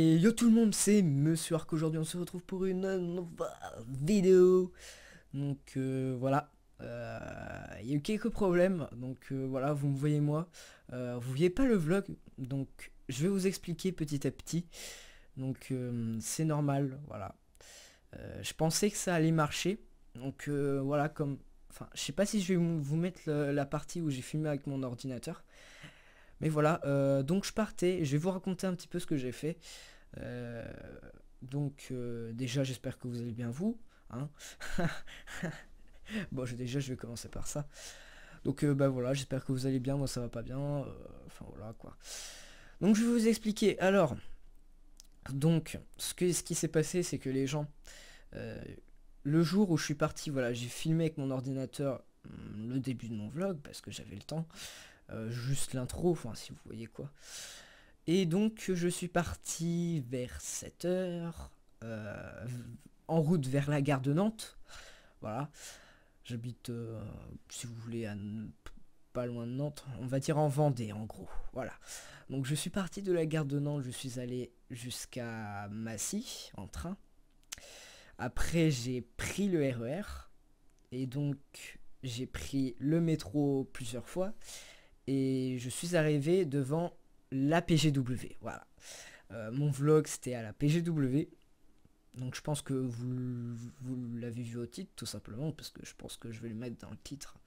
Et yo tout le monde, c'est Monsieur Arc. Aujourd'hui on se retrouve pour une nouvelle vidéo. Donc voilà, il y a eu quelques problèmes. Donc voilà, vous me voyez moi, vous voyez pas le vlog. Donc je vais vous expliquer petit à petit. Donc c'est normal, voilà. Je pensais que ça allait marcher. Donc voilà, comme... Enfin, je sais pas si je vais vous mettre la partie où j'ai filmé avec mon ordinateur. Mais voilà, donc je partais, je vais vous raconter un petit peu ce que j'ai fait. Euh, déjà j'espère que vous allez bien vous, hein. Bon déjà je vais commencer par ça. Donc bah voilà, j'espère que vous allez bien, moi ça va pas bien, enfin voilà quoi. Donc je vais vous expliquer. Alors, donc ce qui s'est passé, c'est que les gens, euh, le jour où je suis parti, voilà, j'ai filmé avec mon ordinateur le début de mon vlog parce que j'avais le temps, juste l'intro, enfin si vous voyez quoi. Et donc je suis parti vers 7h, en route vers la gare de Nantes. Voilà, j'habite, si vous voulez, pas loin de Nantes, on va dire en Vendée en gros. Voilà, donc je suis parti de la gare de Nantes, je suis allé jusqu'à Massy en train. Après j'ai pris le RER, et donc j'ai pris le métro plusieurs fois, et je suis arrivé devant la PGW. Voilà. Mon vlog c'était à la PGW. Donc je pense que vous l'avez vu au titre, tout simplement, parce que je pense que je vais le mettre dans le titre.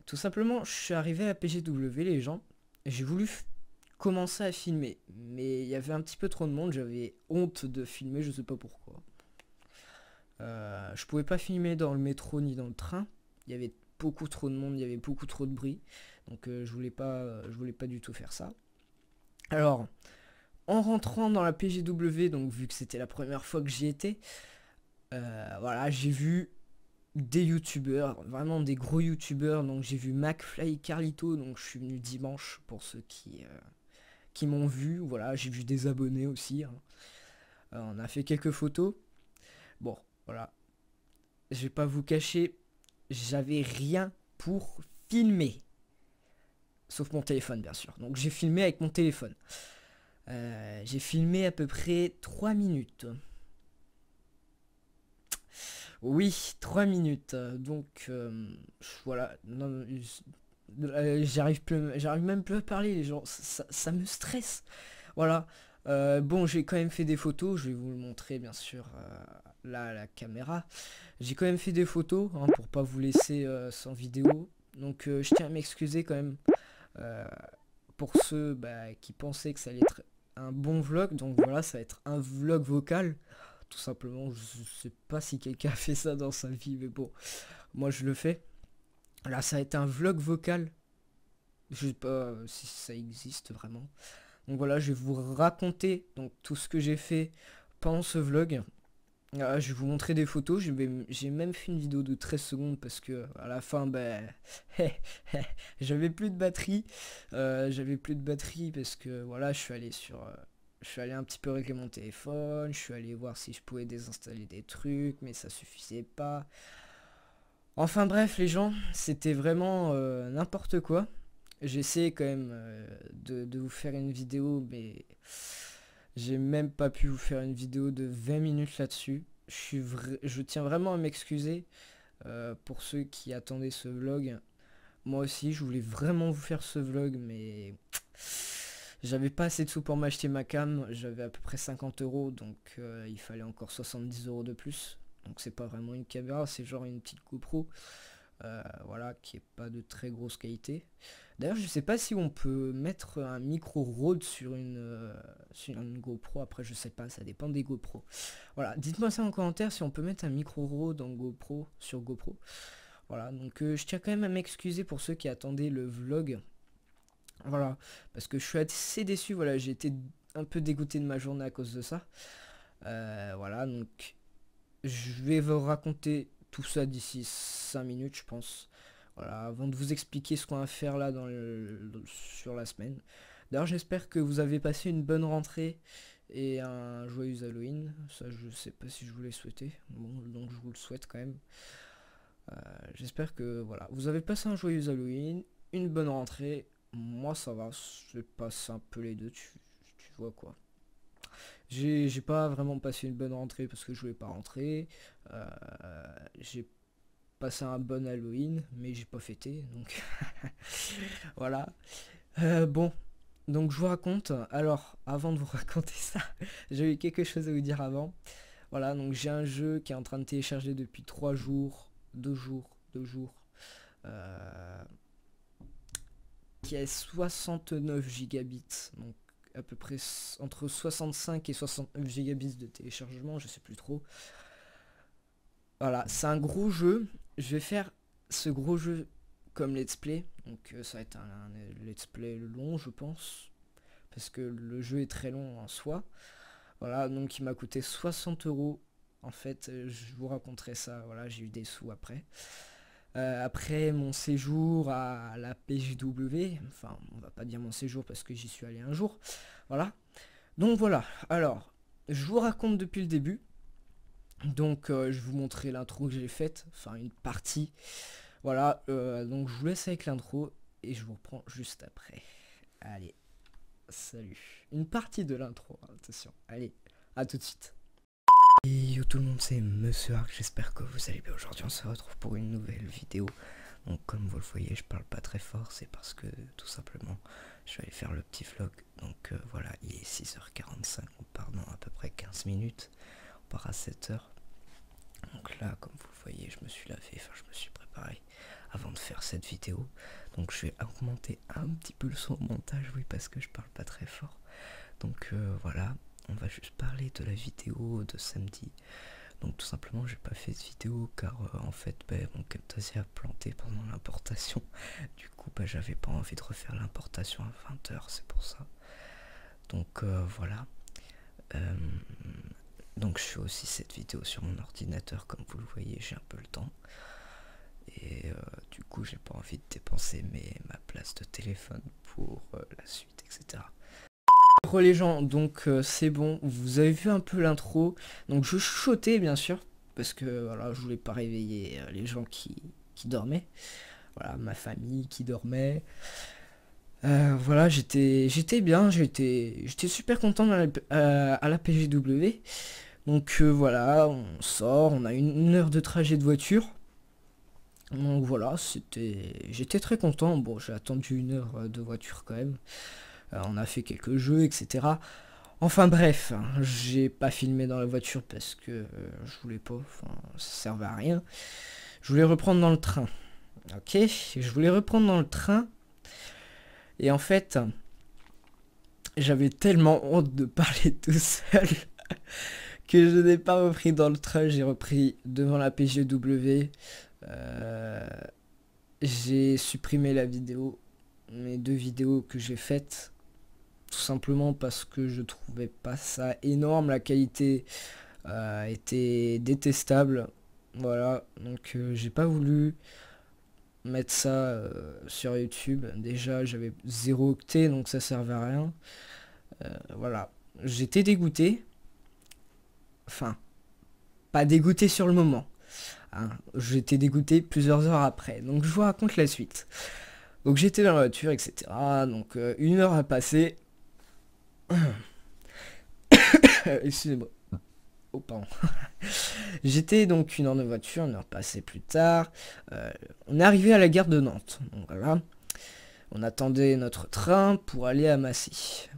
Tout simplement, je suis arrivé à PGW, les gens, et j'ai voulu commencer à filmer. Mais il y avait un petit peu trop de monde, j'avais honte de filmer, je sais pas pourquoi. Je pouvais pas filmer dans le métro ni dans le train. Il y avait beaucoup trop de monde, il y avait beaucoup trop de bruit. Donc je voulais pas du tout faire ça. Alors, en rentrant dans la PGW, donc vu que c'était la première fois que j'y étais, voilà, j'ai vu des youtubeurs, vraiment des gros youtubeurs. Donc j'ai vu McFly et Carlito, donc je suis venu dimanche pour ceux qui m'ont vu. Voilà, j'ai vu des abonnés aussi, hein. On a fait quelques photos. Bon, voilà, je vais pas vous cacher, j'avais rien pour filmer. Sauf mon téléphone, bien sûr. Donc j'ai filmé avec mon téléphone. J'ai filmé à peu près 3 minutes. Oui, 3 minutes. Donc voilà. Non, j'arrive même plus à parler, les gens. Ça me stresse. Voilà. Bon, j'ai quand même fait des photos. Je vais vous le montrer, bien sûr, là à la caméra. J'ai quand même fait des photos, hein, pour pas vous laisser sans vidéo. Donc je tiens à m'excuser quand même, euh, pour ceux, bah, qui pensaient que ça allait être un bon vlog. Donc voilà, ça va être un vlog vocal. Tout simplement, je sais pas si quelqu'un a fait ça dans sa vie, mais bon, moi je le fais. Là, ça va être un vlog vocal. Je sais pas si ça existe vraiment. Donc voilà, je vais vous raconter donc tout ce que j'ai fait pendant ce vlog. Je vais vous montrer des photos. J'ai même fait une vidéo de 13 secondes parce que à la fin, ben, j'avais plus de batterie. J'avais plus de batterie parce que voilà, je suis allé un petit peu régler mon téléphone. Je suis allé voir si je pouvais désinstaller des trucs, mais ça suffisait pas. Enfin bref, les gens, c'était vraiment n'importe quoi. J'ai essayé quand même de vous faire une vidéo, mais j'ai même pas pu vous faire une vidéo de 20 minutes là-dessus. Je tiens vraiment à m'excuser pour ceux qui attendaient ce vlog. Moi aussi, je voulais vraiment vous faire ce vlog, mais j'avais pas assez de sous pour m'acheter ma cam. J'avais à peu près 50 euros, donc il fallait encore 70 euros de plus. Donc c'est pas vraiment une caméra, c'est genre une petite GoPro. Voilà, qui est pas de très grosse qualité. D'ailleurs, je sais pas si on peut mettre un micro Rode sur une GoPro. Après, je sais pas, ça dépend des GoPro. Voilà, dites-moi ça en commentaire si on peut mettre un micro Rode en GoPro sur GoPro. Voilà, donc je tiens quand même à m'excuser pour ceux qui attendaient le vlog. Voilà, parce que je suis assez déçu. Voilà, j'ai été un peu dégoûté de ma journée à cause de ça. Voilà, donc je vais vous raconter tout ça d'ici 5 minutes, je pense. Voilà, avant de vous expliquer ce qu'on va faire là sur la semaine. D'ailleurs, j'espère que vous avez passé une bonne rentrée et un joyeux Halloween. Ça, je sais pas si je vous l'ai souhaité. Bon, donc je vous le souhaite quand même. J'espère que voilà, vous avez passé un joyeux Halloween, une bonne rentrée. Moi, ça va, je passe un peu les deux, tu vois quoi. J'ai pas vraiment passé une bonne rentrée parce que je voulais pas rentrer. J'ai passé un bon Halloween, mais j'ai pas fêté, donc voilà. Bon, donc je vous raconte. Alors, avant de vous raconter ça, j'ai eu quelque chose à vous dire avant. Voilà, donc j'ai un jeu qui est en train de télécharger depuis 3 jours, 2 jours, 2 jours, qui est 69 gigabits, donc à peu près entre 65 et 69 gigabits de téléchargement, je sais plus trop. Voilà, c'est un gros jeu. Je vais faire ce gros jeu comme let's play, donc ça va être un let's play long, je pense, parce que le jeu est très long en soi. Voilà, donc il m'a coûté 60 euros. En fait, je vous raconterai ça. Voilà, j'ai eu des sous après. Après mon séjour à la PJW, enfin, on va pas dire mon séjour parce que j'y suis allé un jour. Voilà. Donc voilà. Alors, je vous raconte depuis le début. Donc, je vais vous montrer l'intro que j'ai faite, enfin une partie. Voilà. Donc, je vous laisse avec l'intro et je vous reprends juste après. Allez. Salut. Une partie de l'intro, hein, attention. Allez, à tout de suite. Et yo tout le monde, c'est Monsieur Arc, j'espère que vous allez bien. Aujourd'hui on se retrouve pour une nouvelle vidéo. Donc comme vous le voyez, je parle pas très fort, c'est parce que tout simplement je vais aller faire le petit vlog. Donc voilà, il est 6h45, on part dans à peu près 15 minutes. On part à 7h. Donc là, comme vous le voyez, je me suis lavé, enfin je me suis préparé avant de faire cette vidéo. Donc je vais augmenter un petit peu le son au montage, oui, parce que je parle pas très fort. Donc voilà, on va juste parler de la vidéo de samedi. Donc tout simplement, j'ai pas fait de vidéo car en fait mon Camtasia a planté pendant l'importation. Du coup j'avais pas envie de refaire l'importation à 20h, c'est pour ça. Donc voilà. Donc je fais aussi cette vidéo sur mon ordinateur, comme vous le voyez, j'ai un peu le temps. Et du coup j'ai pas envie de dépenser ma place de téléphone pour la suite, etc. Les gens, donc c'est bon, vous avez vu un peu l'intro. Donc je chuchotais bien sûr, parce que voilà, je voulais pas réveiller les gens qui dormaient. Voilà, ma famille qui dormait. Voilà, j'étais bien, j'étais super content à la PGW. Donc voilà, on sort, on a une heure de trajet de voiture. Donc voilà, j'étais très content. Bon, j'ai attendu une heure de voiture quand même. On a fait quelques jeux, etc. Enfin bref, j'ai pas filmé dans la voiture parce que je voulais pas, enfin ça servait à rien. Je voulais reprendre dans le train. Ok, je voulais reprendre dans le train. Et en fait, j'avais tellement honte de parler tout seul que je n'ai pas repris dans le train, j'ai repris devant la PGW. J'ai supprimé la vidéo, mes 2 vidéos que j'ai faites, tout simplement parce que je trouvais pas ça énorme, la qualité était détestable. Voilà, donc j'ai pas voulu mettre ça sur YouTube. Déjà j'avais 0 octet, donc ça servait à rien. Voilà, j'étais dégoûté. Enfin, pas dégoûté sur le moment. Hein. J'étais dégoûté plusieurs heures après. Donc je vous raconte la suite. Donc j'étais dans la voiture, etc. Donc 1 heure a passé. Excusez-moi. Oh pardon. J'étais donc 1 heure de voiture, 1 heure passée plus tard. On est arrivé à la gare de Nantes. Donc voilà. On attendait notre train pour aller à Massy.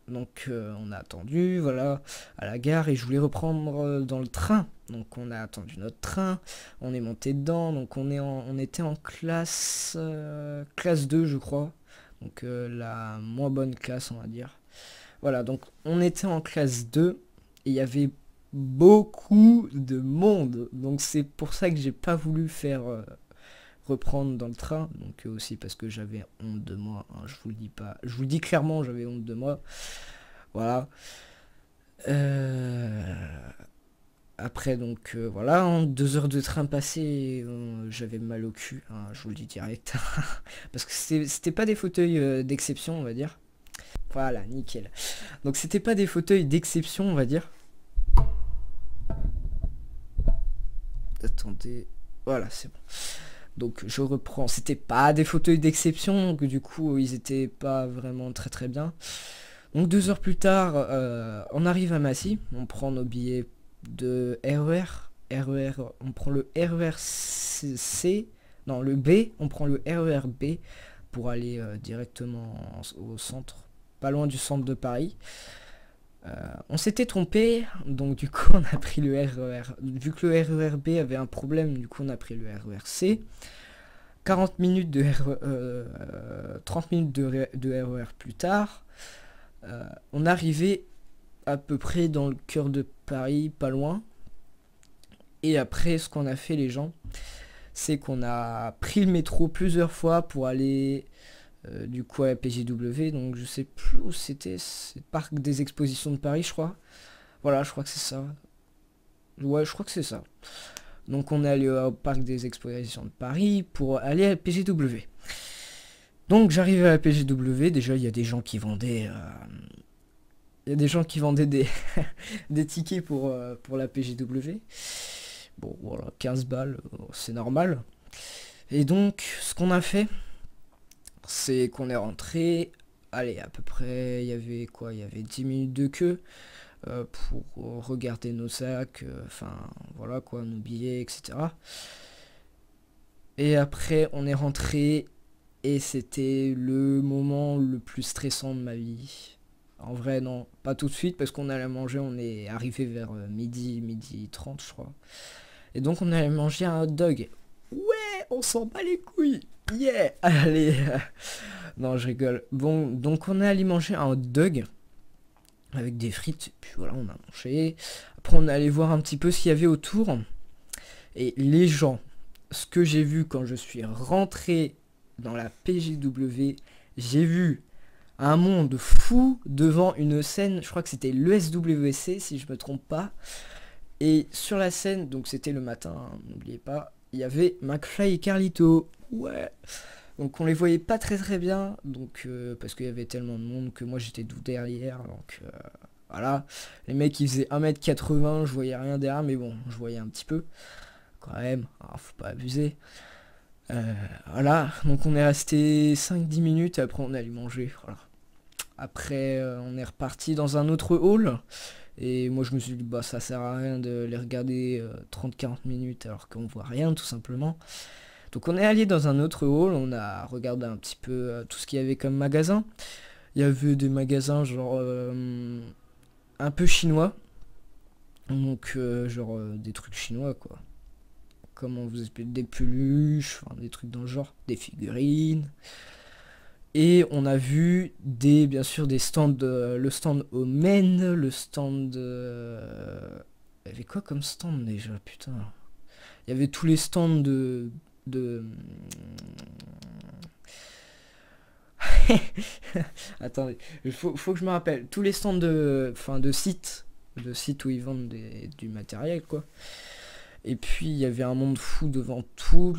Donc on a attendu, voilà, à la gare, et je voulais reprendre dans le train. Donc on a attendu notre train, on est monté dedans, donc on était en classe 2 je crois. Donc la moins bonne classe, on va dire. Voilà, donc on était en classe 2 et il y avait beaucoup de monde. Donc c'est pour ça que j'ai pas voulu faire reprendre dans le train, donc aussi parce que j'avais honte de moi, hein, je vous le dis pas, je vous le dis clairement, j'avais honte de moi. Voilà. Après donc voilà, hein, 2 heures de train passées, j'avais mal au cul, hein, je vous le dis direct. Parce que c'était pas des fauteuils d'exception, on va dire. Voilà, nickel. Donc c'était pas des fauteuils d'exception, on va dire. Attendez, voilà, c'est bon. Donc je reprends, c'était pas des fauteuils d'exception, donc du coup ils étaient pas vraiment très bien. Donc 2 heures plus tard, on arrive à Massy, on prend nos billets de RER, on prend le RER C, non le B, on prend le RER B pour aller directement au centre, pas loin du centre de Paris. On s'était trompé, donc du coup on a pris le RER. Vu que le RER B avait un problème, du coup on a pris le RER C. 40 minutes de 30 minutes de RER plus tard, on arrivait à peu près dans le cœur de Paris, pas loin. Et après, ce qu'on a fait les gens, c'est qu'on a pris le métro plusieurs fois pour aller du coup à la PGW. Donc je sais plus où c'était, c'est le parc des expositions de Paris, je crois. Voilà, je crois que c'est ça. Ouais, je crois que c'est ça. Donc on est allé au parc des expositions de Paris pour aller à la PGW. Donc j'arrive à la PGW, déjà il y a des gens qui vendaient... il y a des gens qui vendaient des, des tickets pour la PGW. Bon voilà, 15 balles, c'est normal. Et donc ce qu'on a fait, c'est qu'on est rentré... Allez, à peu près, il y avait quoi? Il y avait 10 minutes de queue. Pour regarder nos sacs, enfin voilà quoi, nos billets, etc. Et après on est rentré et c'était le moment le plus stressant de ma vie. En vrai non, pas tout de suite parce qu'on allait manger, on est arrivé vers midi 30 je crois. Et donc on allait manger un hot dog. Ouais, on s'en bat les couilles. Yeah, allez. Non, je rigole. Bon, donc on est allé manger un hot dog avec des frites, puis voilà, on a mangé. Après, on est allé voir un petit peu ce qu'il y avait autour. Et les gens, ce que j'ai vu quand je suis rentré dans la PGW, j'ai vu un monde fou devant une scène, je crois que c'était l'ESWC, si je me trompe pas. Et sur la scène, donc c'était le matin, hein, n'oubliez pas, il y avait McFly et Carlito. Ouais. Donc on les voyait pas très bien, donc parce qu'il y avait tellement de monde que moi j'étais tout derrière, donc voilà. Les mecs ils faisaient 1m80, je voyais rien derrière, mais bon, je voyais un petit peu, quand même, alors, faut pas abuser. Voilà, donc on est resté 5-10 minutes et après on est allé manger, voilà. Après on est reparti dans un autre hall, et moi je me suis dit bah ça sert à rien de les regarder 30-40 minutes alors qu'on voit rien tout simplement. Donc on est allé dans un autre hall, on a regardé un petit peu tout ce qu'il y avait comme magasin. Il y avait des magasins genre un peu chinois. Donc genre des trucs chinois quoi. Comment vous expliquer, des peluches, enfin, des trucs dans le genre, des figurines. Et on a vu des, bien sûr des stands, le stand Omen, le stand... Il y avait quoi comme stand déjà, putain. Il y avait tous les stands de attendez, faut que je me rappelle tous les stands de sites où ils vendent du matériel quoi. Et puis il y avait un monde fou devant tous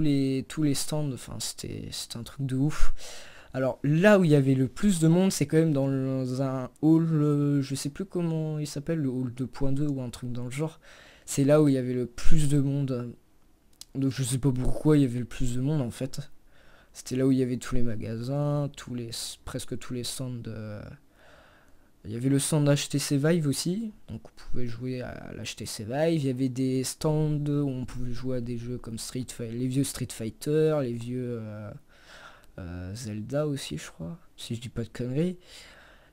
les stands, enfin c'était un truc de ouf. Alors là où il y avait le plus de monde, c'est quand même dans un hall, je sais plus comment il s'appelle, le hall 2.2 ou un truc dans le genre. C'est là où il y avait le plus de monde. Donc je sais pas pourquoi il y avait le plus de monde en fait. C'était là où il y avait tous les magasins, presque tous les stands de... Il y avait le stand HTC Vive aussi, donc on pouvait jouer à l'HTC Vive. Il y avait des stands où on pouvait jouer à des jeux comme les vieux Street Fighter, les vieux Zelda aussi je crois, si je dis pas de conneries,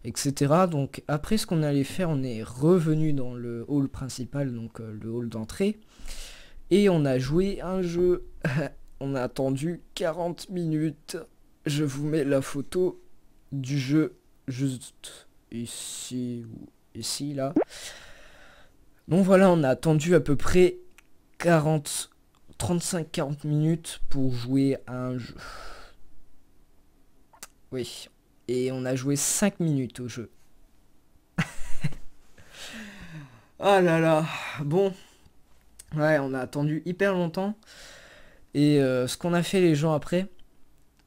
etc. Donc après ce qu'on allait faire, on est revenu dans le hall principal, donc le hall d'entrée. Et on a joué un jeu. On a attendu 40 minutes. Je vous mets la photo du jeu juste ici ou ici là. Donc voilà, on a attendu à peu près 35-40 minutes pour jouer à un jeu. Oui. Et on a joué 5 minutes au jeu. Oh là là. Bon. Ouais, on a attendu hyper longtemps. Et ce qu'on a fait les gens après,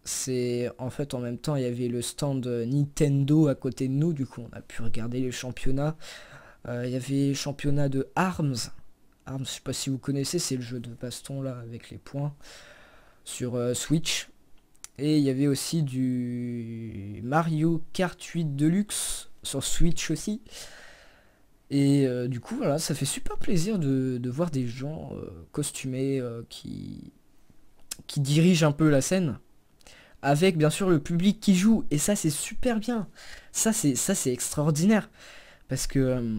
c'est en fait en même temps il y avait le stand Nintendo à côté de nous, du coup on a pu regarder les championnats. Il y avait le championnat de Arms. Arms, je sais pas si vous connaissez, c'est le jeu de baston là avec les points sur Switch. Et il y avait aussi du Mario Kart 8 Deluxe sur Switch aussi. Et du coup, voilà, ça fait super plaisir de voir des gens costumés qui dirigent un peu la scène. Avec bien sûr le public qui joue. Et ça, c'est super bien. Ça c'est extraordinaire. Parce que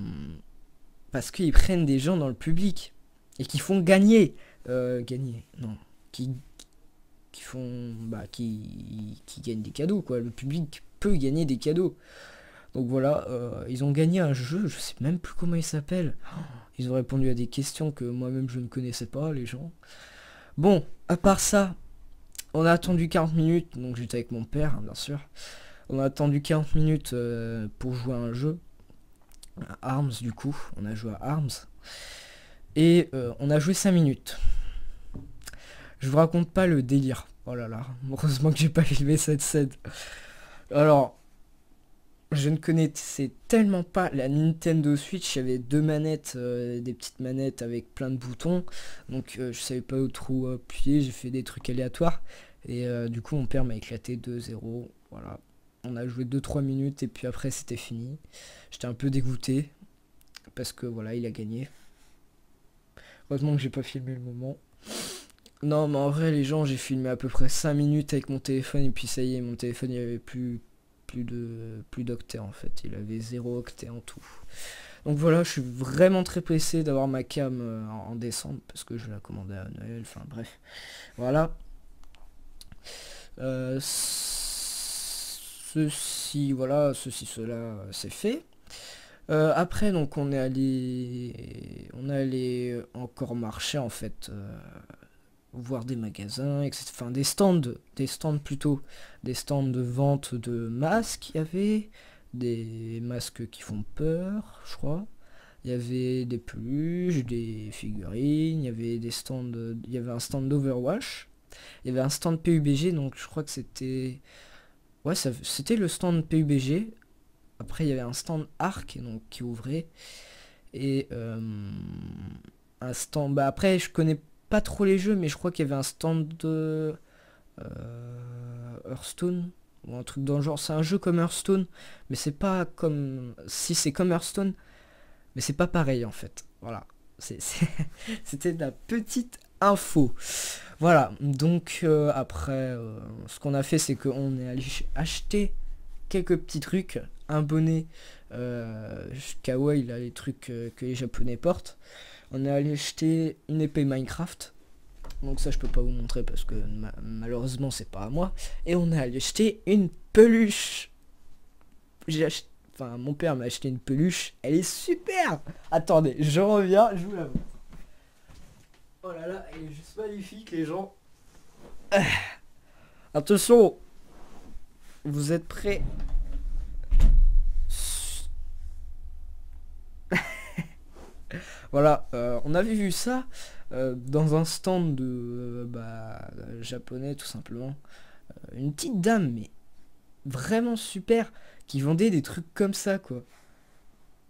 parce qu'ils prennent des gens dans le public. Et qui font gagner. Gagner, non. Qui font. Bah, qui gagnent des cadeaux, quoi. Le public peut gagner des cadeaux. Donc voilà, ils ont gagné un jeu, je sais même plus comment il s'appelle. Ils ont répondu à des questions que moi-même je ne connaissais pas, les gens. Bon, à part ça, on a attendu 40 minutes, donc j'étais avec mon père, hein, bien sûr. On a attendu 40 minutes pour jouer à un jeu. À Arms, du coup, on a joué à Arms. Et on a joué 5 minutes. Je vous raconte pas le délire. Oh là là, heureusement que j'ai pas filmé cette scène. Alors, je ne connaissais tellement pas la Nintendo Switch, il y avait deux manettes, des petites manettes avec plein de boutons, donc je savais pas où trop appuyer, j'ai fait des trucs aléatoires, et du coup mon père m'a éclaté 2-0, voilà. On a joué 2-3 minutes et puis après c'était fini. J'étais un peu dégoûté, parce que voilà, il a gagné. Heureusement que j'ai pas filmé le moment. Non mais en vrai les gens, j'ai filmé à peu près 5 minutes avec mon téléphone, et puis ça y est, mon téléphone il avait plus d'octets en fait, il avait 0 octet en tout. Donc voilà, je suis vraiment très pressé d'avoir ma cam en décembre parce que je l'ai commandée à Noël, enfin bref. Voilà. Ceci, cela, c'est fait. Après donc on est allé encore marcher en fait, voir des magasins, etc. Enfin des stands plutôt, des stands de vente de masques, il y avait des masques qui font peur, je crois. Il y avait des peluches, des figurines, il y avait des stands, il y avait un stand d'Overwatch, il y avait un stand PUBG, donc je crois que c'était, ouais, c'était le stand PUBG. Après il y avait un stand Arc donc qui ouvrait, et un stand, bah après je connais pas trop les jeux, mais je crois qu'il y avait un stand de Hearthstone ou un truc dans le genre. C'est un jeu comme Hearthstone, mais c'est pas comme, si c'est comme Hearthstone, mais c'est pas pareil en fait. Voilà, c'était de la petite info. Voilà, donc après, ce qu'on a fait, c'est qu'on est allé acheter quelques petits trucs, un bonnet kawaii, là, les trucs que les japonais portent. On est allé acheter une épée Minecraft. Donc ça je peux pas vous montrer parce que malheureusement c'est pas à moi. Et on est allé acheter une peluche. Enfin mon père m'a acheté une peluche. Elle est super. Attendez, je reviens, je vous la montre. Oh là là, elle est juste magnifique les gens. Attention. Vous êtes prêts? Voilà, on avait vu ça dans un stand de japonais tout simplement. Une petite dame, mais vraiment super, qui vendait des trucs comme ça quoi.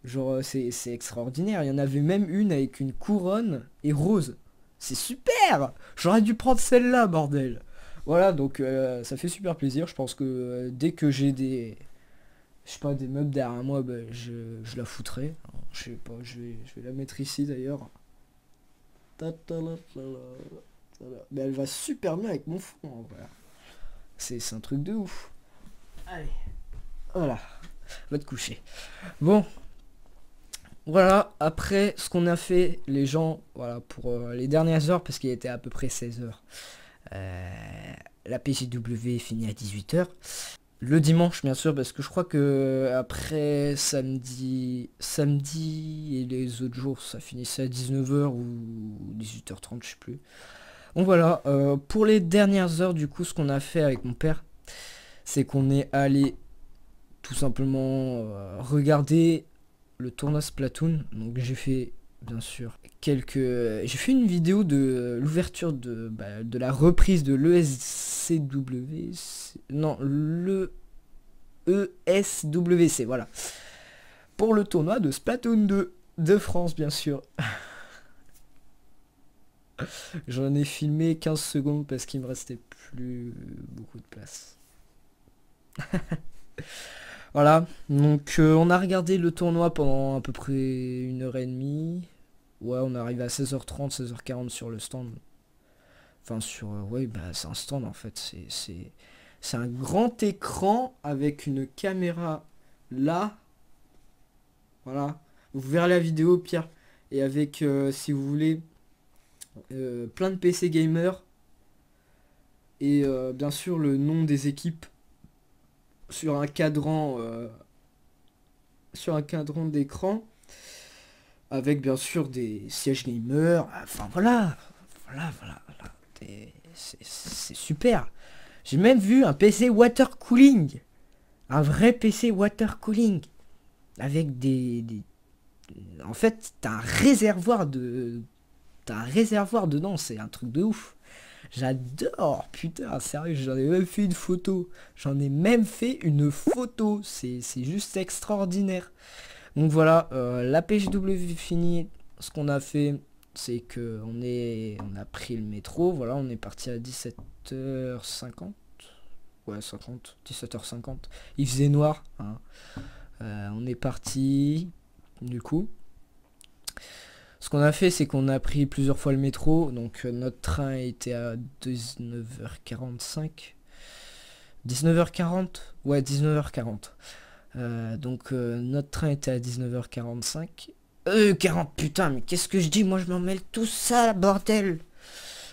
Genre c'est extraordinaire. Il y en avait même une avec une couronne et rose. C'est super. J'aurais dû prendre celle-là, bordel. Voilà, donc ça fait super plaisir. Je pense que dès que j'ai des, je sais pas, des meubles derrière moi, bah, je la foutrai. Alors, je sais pas, je vais la mettre ici d'ailleurs. Mais elle va super bien avec mon fond en vrai. C'est un truc de ouf. Allez, voilà, va te coucher. Bon, voilà, après ce qu'on a fait, les gens, voilà, pour les dernières heures, parce qu'il était à peu près 16 heures. La PGW est finie à 18 heures. Le dimanche bien sûr, parce que je crois que après samedi et les autres jours ça finissait à 19 heures ou 18h30, je sais plus. Donc voilà, pour les dernières heures du coup ce qu'on a fait avec mon père, c'est qu'on est allé tout simplement regarder le tournoi Splatoon. Donc j'ai fait bien sûr j'ai fait une vidéo de l'ouverture de la reprise de l'ESCW, non, le ESWC, voilà, pour le tournoi de Splatoon 2 de France bien sûr. J'en ai filmé 15 secondes parce qu'il me restait plus beaucoup de place. Voilà, donc on a regardé le tournoi pendant à peu près 1h30. Ouais, on est arrivé à 16h30, 16h40 sur le stand. Enfin sur... ouais, bah c'est un stand en fait. C'est un grand écran avec une caméra là. Voilà. Vous verrez la vidéo, Pierre. Et avec, si vous voulez, plein de PC gamers. Et bien sûr le nom des équipes sur un cadran d'écran. Avec bien sûr des sièges gamers. Enfin voilà. Voilà. C'est super. J'ai même vu un PC water cooling. Un vrai PC water cooling. Avec en fait, t'as un réservoir dedans. C'est un truc de ouf. J'adore. Putain, sérieux, j'en ai même fait une photo. C'est juste extraordinaire. Donc voilà, la PGW finie. Ce qu'on a fait, c'est que on a pris le métro. Voilà, on est parti à 17h50. Ouais, 50, 17h50. Il faisait noir. Hein. On est parti. Du coup, ce qu'on a fait, c'est qu'on a pris plusieurs fois le métro. Donc notre train était à 19h45. 19h40. Ouais, 19h40. Donc notre train était à 19h45. 40, putain, mais qu'est-ce que je dis? Moi je m'en mêle tout ça, bordel.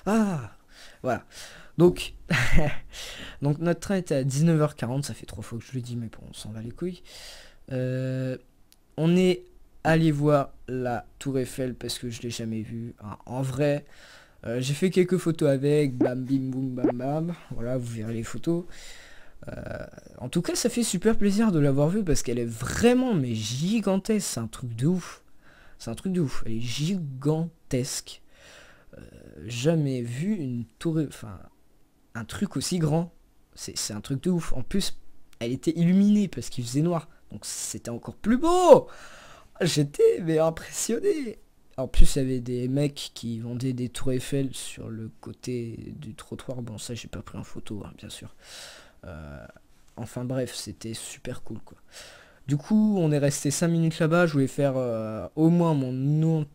Ah, voilà. Donc, donc notre train était à 19h40, ça fait 3 fois que je le dis, mais bon, on s'en va les couilles. On est allé voir la Tour Eiffel parce que je l'ai jamais vue. Hein. En vrai, j'ai fait quelques photos avec, bam, bim, boum, bam, bam. Voilà, vous verrez les photos. En tout cas, ça fait super plaisir de l'avoir vue parce qu'elle est vraiment mais gigantesque. C'est un truc de ouf. C'est un truc de ouf. Elle est gigantesque. Jamais vu une tour, enfin un truc aussi grand. C'est un truc de ouf. En plus, elle était illuminée parce qu'il faisait noir. Donc c'était encore plus beau. J'étais mais impressionné. En plus, il y avait des mecs qui vendaient des tours Eiffel sur le côté du trottoir. Bon, ça, j'ai pas pris en photo, hein, bien sûr. Enfin bref, c'était super cool quoi. Du coup, on est resté 5 minutes là-bas. Je voulais faire au moins mon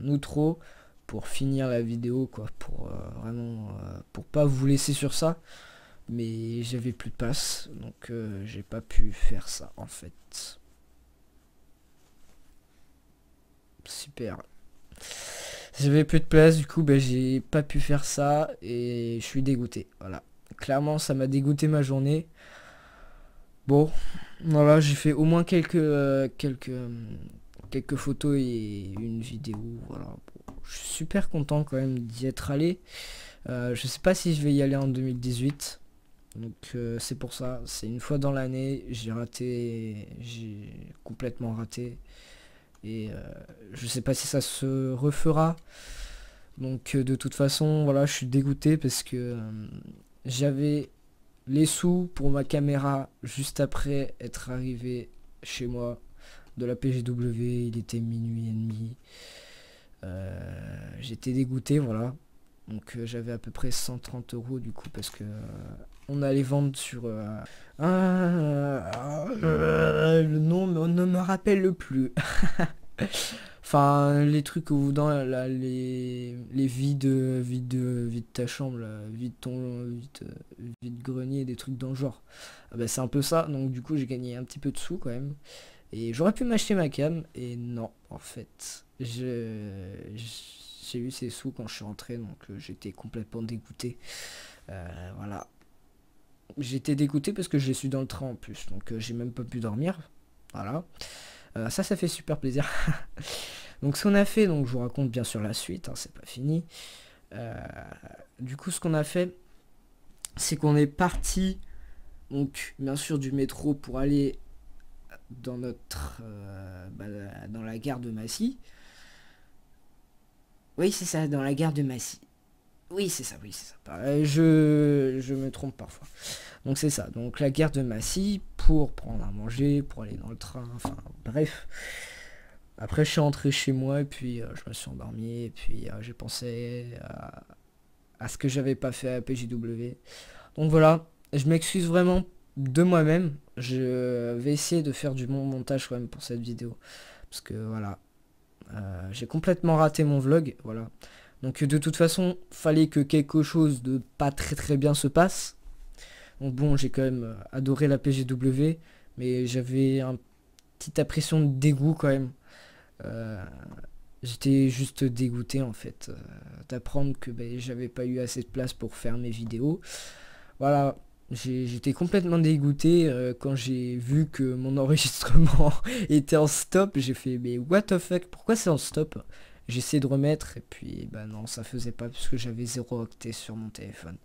outro pour finir la vidéo quoi, pour vraiment pour pas vous laisser sur ça. Mais j'avais plus de place, donc j'ai pas pu faire ça en fait. Super. J'avais plus de place, du coup bah, j'ai pas pu faire ça et je suis dégoûté. Voilà. Clairement, ça m'a dégoûté ma journée. Bon, voilà, j'ai fait au moins quelques photos et une vidéo. Voilà. Bon, je suis super content quand même d'y être allé. Je sais pas si je vais y aller en 2018. Donc c'est pour ça. C'est une fois dans l'année. J'ai complètement raté. Et je sais pas si ça se refera. Donc de toute façon, voilà, je suis dégoûté parce que j'avais les sous pour ma caméra juste après être arrivé chez moi de la PGW. Il était minuit et demi. J'étais dégoûté, voilà. Donc j'avais à peu près 130 € du coup parce que on allait vendre sur le nom ne me rappelle plus. Enfin les trucs où dans les vide ta chambre là, vide grenier, des trucs dans le genre. Ah bah, c'est un peu ça, donc du coup j'ai gagné un petit peu de sous quand même. Et j'aurais pu m'acheter ma cam et non en fait. J'ai eu ces sous quand je suis rentré, donc j'étais complètement dégoûté. Voilà. J'étais dégoûté parce que je l'ai su dans le train en plus, donc j'ai même pas pu dormir. Voilà. Ça fait super plaisir. Donc ce qu'on a fait, donc je vous raconte bien sûr la suite, hein, c'est pas fini. Du coup ce qu'on a fait, c'est qu'on est parti, donc bien sûr du métro pour aller dans notre dans la gare de Massy. Oui c'est ça, dans la gare de Massy. Oui c'est ça. Je me trompe parfois. Donc c'est ça, donc la gare de Massy pour prendre à manger, pour aller dans le train, enfin bref. Après je suis rentré chez moi et puis je me suis endormi et puis j'ai pensé à ce que j'avais pas fait à PJW. Donc voilà, je m'excuse vraiment de moi-même. Je vais essayer de faire du bon montage quand même pour cette vidéo. Parce que voilà, j'ai complètement raté mon vlog, voilà. Donc de toute façon, fallait que quelque chose de pas très bien se passe. Donc bon, j'ai quand même adoré la PGW, mais j'avais une petite impression de dégoût quand même. J'étais juste dégoûté en fait d'apprendre que j'avais pas eu assez de place pour faire mes vidéos. Voilà, j'étais complètement dégoûté quand j'ai vu que mon enregistrement était en stop. J'ai fait mais what the fuck, pourquoi c'est en stop? J'ai essayé de remettre et puis bah non, ça faisait pas puisque j'avais 0 octet sur mon téléphone.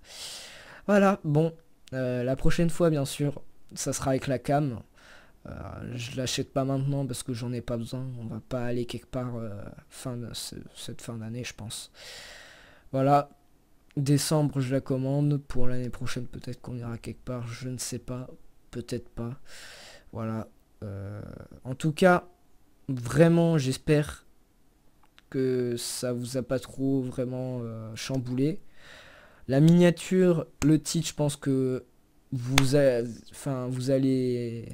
Voilà, bon, la prochaine fois bien sûr, ça sera avec la cam. Je l'achète pas maintenant parce que j'en ai pas besoin. On va pas aller quelque part cette fin d'année, je pense. Voilà. Décembre, je la commande. Pour l'année prochaine, peut-être qu'on ira quelque part. Je ne sais pas. Peut-être pas. Voilà. En tout cas, vraiment, j'espère que ça vous a pas trop vraiment chamboulé. La miniature, le titre, je pense que vous allez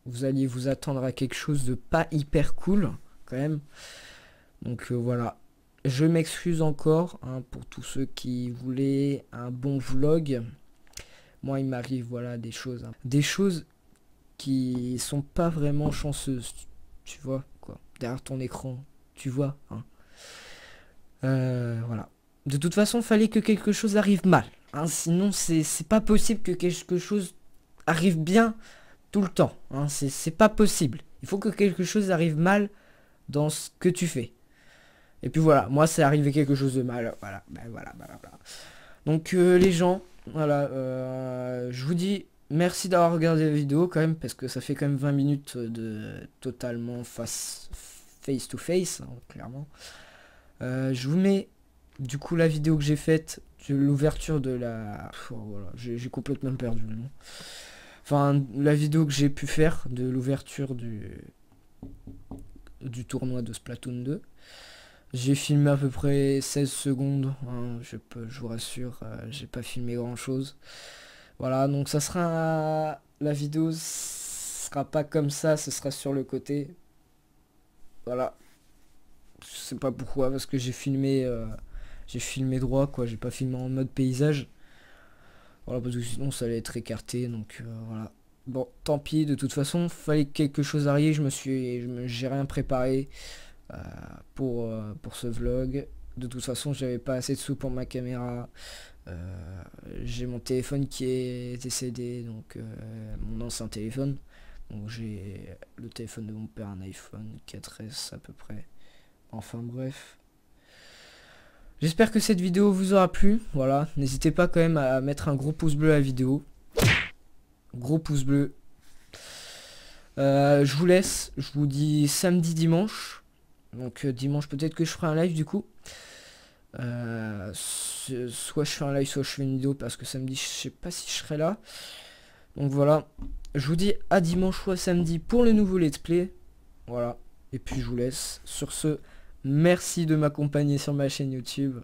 vous attendre à quelque chose de pas hyper cool quand même. Donc voilà, je m'excuse encore hein, pour tous ceux qui voulaient un bon vlog. Moi il m'arrive voilà des choses qui sont pas vraiment chanceuses, tu vois quoi, derrière ton écran, tu vois hein. Voilà, de toute façon fallait que quelque chose arrive mal hein, sinon c'est pas possible que quelque chose arrive bien tout le temps, hein, c'est pas possible. Il faut que quelque chose arrive mal dans ce que tu fais. Et puis voilà, moi c'est arrivé quelque chose de mal, voilà, voilà. Donc les gens, voilà, je vous dis merci d'avoir regardé la vidéo quand même, parce que ça fait quand même 20 minutes de totalement face to face, hein, clairement. Je vous mets du coup la vidéo que j'ai faite, de l'ouverture de la... Oh, voilà, j'ai complètement perdu le nom. Enfin, la vidéo que j'ai pu faire de l'ouverture du tournoi de Splatoon 2. J'ai filmé à peu près 16 secondes, hein, je vous rassure, j'ai pas filmé grand chose. Voilà, donc ça sera... La vidéo sera pas comme ça, ce sera sur le côté. Voilà. Je sais pas pourquoi, parce que j'ai filmé droit, quoi, j'ai pas filmé en mode paysage. Voilà, parce que sinon ça allait être écarté, donc voilà. Bon, tant pis, de toute façon, fallait que quelque chose arrive, j'ai rien préparé pour ce vlog. De toute façon, j'avais pas assez de sous pour ma caméra. J'ai mon téléphone qui est décédé, donc mon ancien téléphone. Donc j'ai le téléphone de mon père, un iPhone 4S à peu près. Enfin bref. J'espère que cette vidéo vous aura plu. Voilà, n'hésitez pas quand même à mettre un gros pouce bleu à la vidéo. Gros pouce bleu. Je vous laisse. Je vous dis samedi, dimanche. Donc dimanche peut-être que je ferai un live du coup. Soit je fais un live, soit je fais une vidéo parce que samedi je sais pas si je serai là. Donc voilà. Je vous dis à dimanche ou à samedi pour le nouveau let's play. Voilà. Et puis je vous laisse. Sur ce, merci de m'accompagner sur ma chaîne YouTube.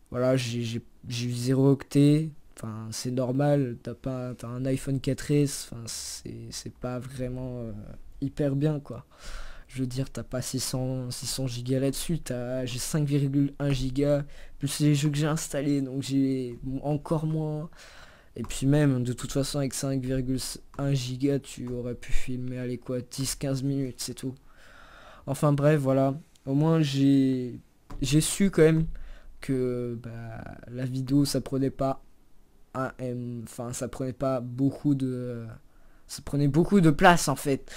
Voilà, j'ai eu 0 octet. Enfin, c'est normal, t'as un iPhone 4S, enfin, c'est pas vraiment hyper bien, quoi. Je veux dire, t'as pas 600 gigas là-dessus, j'ai 5,1 gigas, plus les jeux que j'ai installés, donc j'ai encore moins. Et puis même, de toute façon, avec 5,1 gigas, tu aurais pu filmer, allez quoi, 10-15 minutes, c'est tout. Enfin bref, voilà. Au moins, j'ai su quand même que la vidéo, ça prenait pas enfin ça prenait pas beaucoup de ça prenait beaucoup de place en fait,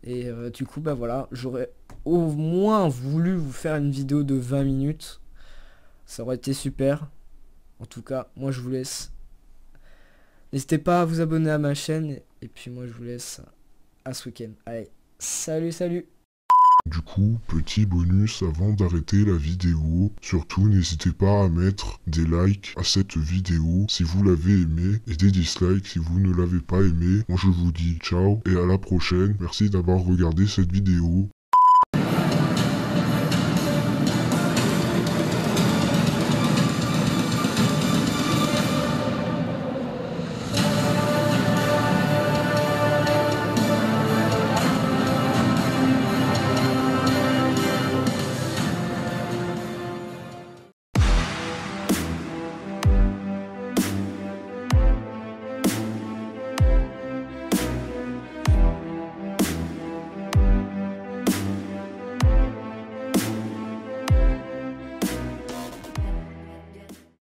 et du coup voilà, j'aurais au moins voulu vous faire une vidéo de 20 minutes, ça aurait été super. En tout cas, moi je vous laisse, n'hésitez pas à vous abonner à ma chaîne, et puis moi je vous laisse à ce week-end. Allez, salut. Du coup, petit bonus avant d'arrêter la vidéo, surtout n'hésitez pas à mettre des likes à cette vidéo si vous l'avez aimé et des dislikes si vous ne l'avez pas aimé. Moi je vous dis ciao et à la prochaine, merci d'avoir regardé cette vidéo.